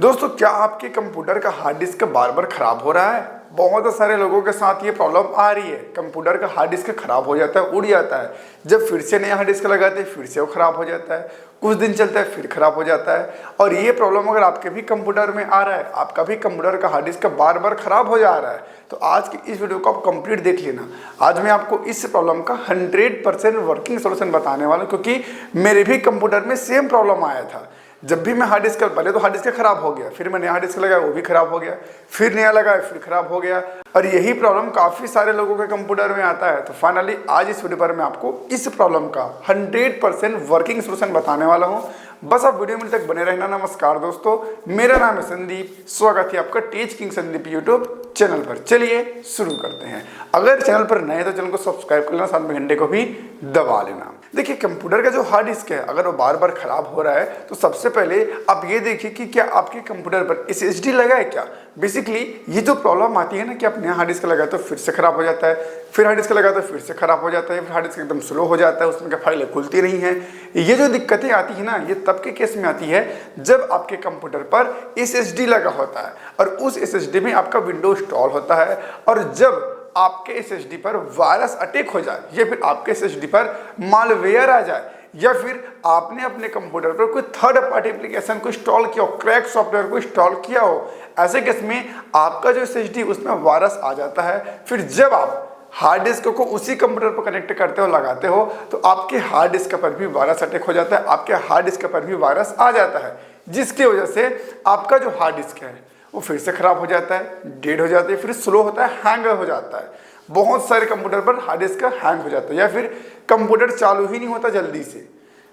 दोस्तों, क्या आपके कंप्यूटर का हार्ड डिस्क बार बार खराब हो रहा है? बहुत सारे लोगों के साथ ये प्रॉब्लम आ रही है। कंप्यूटर का हार्ड डिस्क खराब हो जाता है, उड़ जाता है। जब फिर से नया हार्ड डिस्क लगाते हैं फिर से वो खराब हो जाता है, कुछ दिन चलता है फिर खराब हो जाता है। और ये प्रॉब्लम अगर आपके भी कंप्यूटर में आ रहा है, आपका भी कंप्यूटर का हार्ड डिस्क बार बार खराब हो जा रहा है, तो आज की इस वीडियो को आप कंप्लीट देख लेना। आज मैं आपको इस प्रॉब्लम का 100% वर्किंग सोल्यूशन बताने वाला हूँ, क्योंकि मेरे भी कंप्यूटर में सेम प्रॉब्लम आया था। जब भी मैं हार्ड डिस्क पहले तो हार्ड डिस्क खराब हो गया, फिर मैं नया हार्ड डिस्क लगाया वो भी खराब हो गया, फिर नया लगाया फिर खराब हो गया। और यही प्रॉब्लम काफ़ी सारे लोगों के कंप्यूटर में आता है। तो फाइनली आज इस वीडियो पर मैं आपको इस प्रॉब्लम का 100% वर्किंग सोल्यूशन बताने वाला हूँ। बस आप वीडियो में तक बने रहना। नमस्कार दोस्तों, मेरा नाम है संदीप, स्वागत है आपका teach king Sandeep YouTube channel पर। चलिए शुरू करते हैं। अगर चैनल पर नए तो चैनल को सब्सक्राइब कर लेना, साथ में घंटे को भी दबा लेना। देखिए, कंप्यूटर का जो हार्ड डिस्क है अगर वो बार बार खराब हो रहा है तो सबसे पहले आप ये देखिए कि क्या आपके कंप्यूटर पर SSD लगा है क्या। बेसिकली ये जो प्रॉब्लम आती है ना कि आप नया हार्ड डिस्क लगाते हो फिर से खराब हो जाता है, फिर हार्ड डिस्क लगाते हो फिर से खराब हो जाता है, फिर हार्ड डिस्क एकदम स्लो हो जाता है, उसमें क्या फाइलें खुलती नहीं है। ये जो दिक्कतें आती है ना, ये तब के केस में आती है जब आपके कंप्यूटर पर SSD लगा होता है और उस SSD में आपका विंडो इंस्टॉल होता है। और जब आपके SSD पर वायरस अटैक हो जाए या फिर आपके SSD पर मालवेयर आ जाए, या फिर आपने अपने कंप्यूटर पर कोई थर्ड पार्टी एप्लीकेशन को इंस्टॉल किया हो, क्रैक सॉफ्टवेयर को इंस्टॉल किया हो, ऐसे केस में आपका जो SSD उसमें वायरस आ जाता है। फिर जब आप हार्ड डिस्क को उसी कंप्यूटर पर कनेक्ट करते हो, लगाते हो, तो आपके हार्ड डिस्क पर भी वायरस अटैक हो जाता है, आपके हार्ड डिस्क पर भी वायरस आ जाता है, जिसकी वजह से आपका जो हार्ड डिस्क है वो फिर से खराब हो जाता है, डेड हो जाता है, फिर स्लो होता है, हैंग हो जाता है। बहुत सारे कंप्यूटर पर हार्ड डिस्क हैंग हो जाता है या फिर कंप्यूटर चालू ही नहीं होता जल्दी से।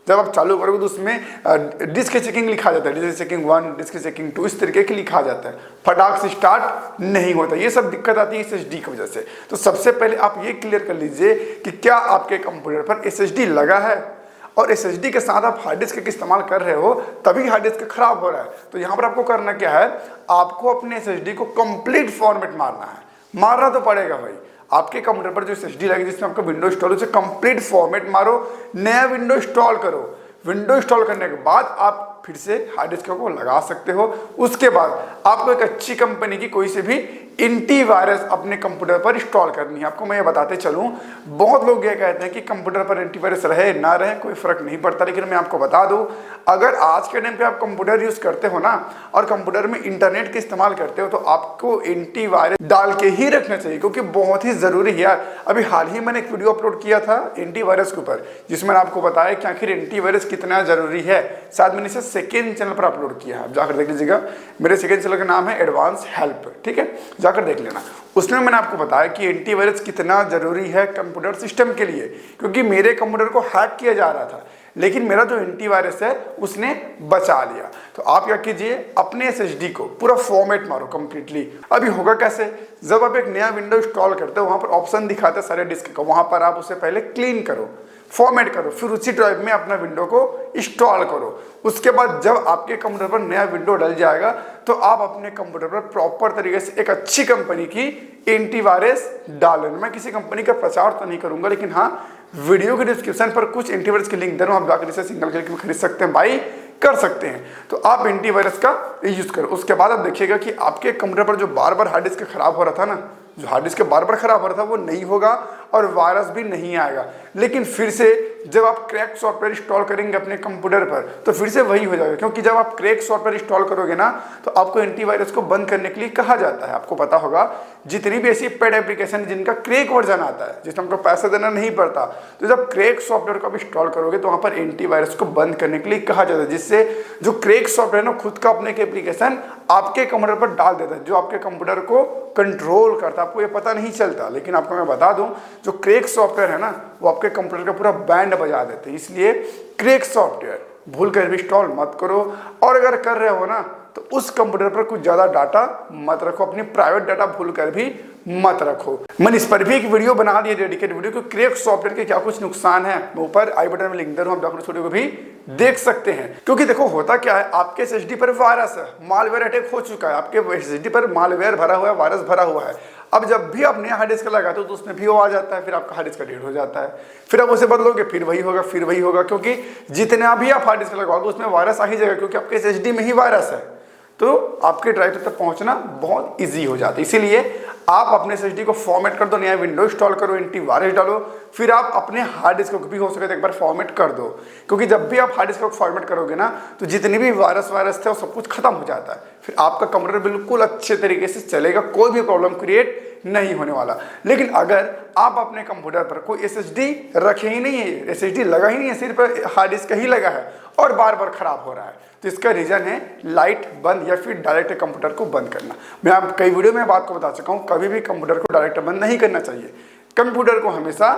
जब आप चालू करोगे तो उसमें डिस्क चेकिंग लिखा जाता है, डिस्क चेकिंग 1, डिस्क चेकिंग 2, इस तरीके की लिखा जाता है, फटाक से स्टार्ट नहीं होता। ये सब दिक्कत आती है SSD की वजह से। तो सबसे पहले आप ये क्लियर कर लीजिए कि क्या आपके कंप्यूटर पर SSD लगा है और SSD के साथ आप हार्ड डिस्क का इस्तेमाल कर रहे हो, तभी हार्ड डिस्क खराब हो रहा है। तो यहाँ पर आपको करना क्या है, आपको अपने SSD को कंप्लीट फॉर्मेट मारना है। मारना तो पड़ेगा भाई। आपके कंप्यूटर पर जो SSD लगी जिसमें आपका विंडो इंस्टॉल, उसे कंप्लीट फॉर्मेट मारो, नया विंडो इंस्टॉल करो। विंडो इंस्टॉल करने के बाद आप फिर से हार्ड डिस्क को लगा सकते हो। उसके बाद आपको एक अच्छी कंपनी की कोई से भी एंटीवायरस अपने कंप्यूटर पर इंस्टॉल करनी है। आपको मैं ये बताते चलूं, बहुत लोग ये कहते हैं कि कंप्यूटर पर एंटीवायरस रहे ना रहे कोई फर्क नहीं पड़ता, लेकिन मैं आपको बता दूं, अगर आज के टाइम पे आप कंप्यूटर यूज करते हो ना और कंप्यूटर में इंटरनेट का इस्तेमाल करते हो, तो आपको एंटीवायरस डाल के ही रखना चाहिए, क्योंकि बहुत ही जरूरी है। अभी हाल ही मैंने एक वीडियो अपलोड किया था एंटीवायरस के ऊपर, जिसमें आपको बताया कि आखिर एंटीवायरस कितना जरूरी है। शायद मैंने इसे सेकेंड चैनल पर अपलोड किया है, आप जाकर देख लीजिएगा। मेरे सेकेंड चैनल का नाम है एडवांस हेल्प, ठीक है, जाकर देख लेना। उसमें मैंने आपको बताया कि एंटीवायरस कितना जरूरी है कंप्यूटर सिस्टम के लिए, क्योंकि मेरे कंप्यूटर को हैक किया जा रहा था, लेकिन मेरा जो एंटीवायरस है उसने बचा लिया। तो आप क्या कीजिए, अपने SSD को पूरा फॉर्मेट मारो कंप्लीटली। अभी होगा कैसे, जब आप एक नया विंडो इंस्टॉल करते हो, वहां पर ऑप्शन दिखाता है सारे डिस्क का, वहां पर आप उसे पहले क्लीन करो, फॉर्मेट करो, फिर उसी ड्राइव में अपना विंडो को इंस्टॉल करो। उसके बाद जब आपके कंप्यूटर पर नया विंडो डल जाएगा, तो आप अपने कंप्यूटर पर प्रॉपर तरीके से एक अच्छी कंपनी की एंटीवायरस डालें। मैं किसी कंपनी का प्रचार तो नहीं करूंगा, लेकिन हाँ, वीडियो के डिस्क्रिप्शन पर कुछ एंटीवायरस के लिंक दे रहा हूं, आप जाकर इसे सिंगल क्लिक में खरीद सकते हैं, बाई कर सकते हैं। तो आप एंटीवायरस का यूज करो। उसके बाद आप देखिएगा कि आपके कंप्यूटर पर जो बार बार हार्ड डिस्क खराब हो रहा था ना, जो हार्ड डिस्क बार बार खराब हो रहा था, वो नहीं होगा और वायरस भी नहीं आएगा। लेकिन फिर से जब आप क्रैक सॉफ्टवेयर इंस्टॉल करेंगे अपने कंप्यूटर पर, तो फिर से वही हो जाएगा, क्योंकि जब आप क्रैक सॉफ्टवेयर इंस्टॉल करोगे ना, तो आपको एंटीवायरस को बंद करने के लिए कहा जाता है। आपको पता होगा, जितनी भी ऐसी पेड एप्लीकेशन जिनका क्रैक वर्जन आता है, जिसमें हमको पैसा देना नहीं पड़ता, तो जब क्रैक सॉफ्टवेयर को आप इंस्टॉल करोगे तो वहां पर एंटीवायरस को बंद करने के लिए कहा जाता है, जिससे जो क्रैक सॉफ्टवेयर ना खुद का अपने एप्लीकेशन आपके कंप्यूटर पर डाल देता है, जो आपके कंप्यूटर को कंट्रोल करता है। आपको ये पता नहीं चलता, लेकिन आपको मैं बता दूं, जो क्रैक सॉफ्टवेयर है ना, वो आपके कंप्यूटर का पूरा बैंड बजा देते हैं। इसलिए क्रैक सॉफ्टवेयर भूल कर भी इंस्टॉल मत करो, और अगर कर रहे हो ना, तो उस कंप्यूटर पर कुछ ज्यादा डाटा मत रखो, अपनी प्राइवेट डाटा भूल कर भी मत रखो। मैंने इस पर भी एक वीडियो बना दी है, डेडिकेटेड वीडियो, कि क्रैक सॉफ्टवेयर के क्या कुछ नुकसान है। मैं ऊपर आई बटन में लिंक दे रहा हूं, आप जाकर उस वीडियो को भी देख सकते हैं। क्योंकि देखो, होता क्या है, आपके SSD पर वायरस है, मालवेयर अटैक हो चुका है, आपके SSD पर मालवेयर भरा हुआ है, वायरस भरा हुआ है। अब जब भी आप नया हार्ड डिस्क लगाते हो तो उसमें भी वो आ जाता है, फिर आपका हार्ड डिस्क डेड हो जाता है, फिर आप उसे बदलोगे फिर वही होगा, फिर वही होगा, क्योंकि जितना भी आप हार्ड डिस्क लगाओगे उसमें वायरस आ ही जाएगा, क्योंकि आपके SSD में ही वायरस है। तो आपके ड्राइव तक पहुंचना बहुत इजी हो जाता है। इसीलिए आप अपने SSD को फॉर्मेट कर दो, नया विंडो इंस्टॉल करो, एंटीवायरस डालो, फिर आप अपने हार्ड डिस्क को भी हो सके तो एक बार फॉर्मेट कर दो। क्योंकि जब भी आप हार्ड डिस्क को फॉर्मेट करोगे ना, तो जितनी भी वायरस थे वो सब कुछ खत्म हो जाता है। फिर आपका कंप्यूटर बिल्कुल अच्छे तरीके से चलेगा, कोई भी प्रॉब्लम क्रिएट नहीं होने वाला। लेकिन अगर आप अपने कंप्यूटर पर कोई SSD रखे ही नहीं है, SSD लगा ही नहीं है, सिर्फ हार्ड डिस्क ही लगा है और बार बार खराब हो रहा है, तो इसका रीजन है लाइट बंद या फिर डायरेक्ट कंप्यूटर को बंद करना। मैं आप कई वीडियो में बात को बता चुका हूं, कभी भी कंप्यूटर को डायरेक्ट बंद नहीं करना चाहिए। कंप्यूटर को हमेशा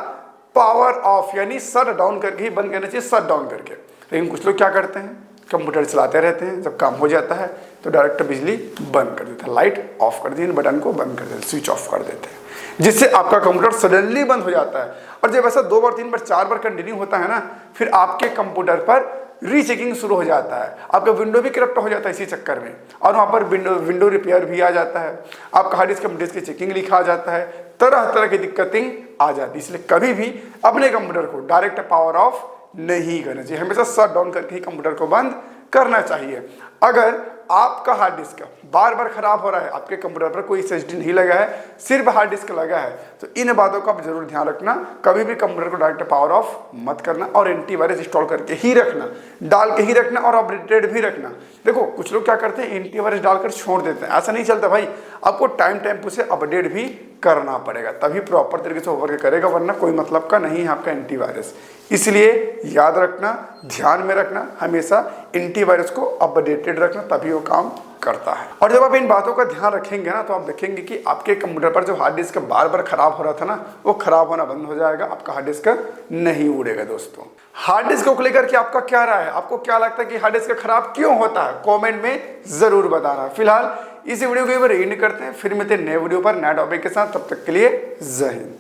पावर ऑफ यानी शट डाउन करके ही बंद करना चाहिए, शट डाउन करके। लेकिन कुछ लोग क्या करते हैं, कंप्यूटर चलाते रहते हैं, जब काम हो जाता है तो डायरेक्ट बिजली बंद कर देते हैं, लाइट ऑफ कर दी, बटन को बंद कर देते हैं, स्विच ऑफ कर देते हैं, जिससे आपका कंप्यूटर सडनली बंद हो जाता है। और जब ऐसा 2 बार 3 बार 4 बार कंटिन्यू होता है ना, फिर आपके कंप्यूटर पर रीचेकिंग शुरू हो जाता है, आपका विंडो भी करप्ट हो जाता है इसी चक्कर में, और वहाँ पर विंडो रिपेयर भी आ जाता है, आपका हार्ड डिस्क की चेकिंग लिखा आ जाता है, तरह तरह की दिक्कतें आ जाती है। इसलिए कभी भी अपने कंप्यूटर को डायरेक्ट पावर ऑफ नहीं करना चाहिए, हमेशा शट डाउन करके ही कंप्यूटर को बंद करना चाहिए। अगर आपका हार्ड डिस्क बार बार खराब हो रहा है, आपके कंप्यूटर पर कोई SSD नहीं लगा है, सिर्फ हार्ड डिस्क लगा है, तो इन बातों का आप जरूर ध्यान रखना। कभी भी कंप्यूटर को डायरेक्ट पावर ऑफ मत करना और एंटीवायरस इंस्टॉल करके ही रखना, डाल के ही रखना और अपडेटेड भी रखना। देखो कुछ लोग क्या करते हैं, एंटीवायरस डालकर छोड़ देते हैं, ऐसा नहीं चलता भाई, आपको टाइम पे से अपडेट भी करना पड़ेगा, तभी प्रॉपर तरीके से ओवर करेगा, वरना कोई मतलब का नहीं है आपका एंटीवायरस। इसलिए याद रखना, ध्यान में रखना, हमेशा एंटीवायरस को अपडेटेड रखना, तभी वो काम करता है। और जब आप इन बातों का ध्यान रखेंगे ना, तो आप देखेंगे कि आपके कंप्यूटर पर जो हार्ड डिस्क बार बार खराब हो रहा था ना, वो खराब होना बंद हो जाएगा, आपका हार्ड डिस्क नहीं उड़ेगा। दोस्तों, हार्ड डिस्क को लेकर के आपका क्या राय है, आपको क्या लगता है कि हार्ड डिस्क खराब क्यों होता है, कमेंट में जरूर बताना। फिलहाल इस वीडियो को एंड करते हैं, फिर मिलते हैं नए वीडियो पर नए टॉपिक के साथ, तब तक के लिए जय हिंद।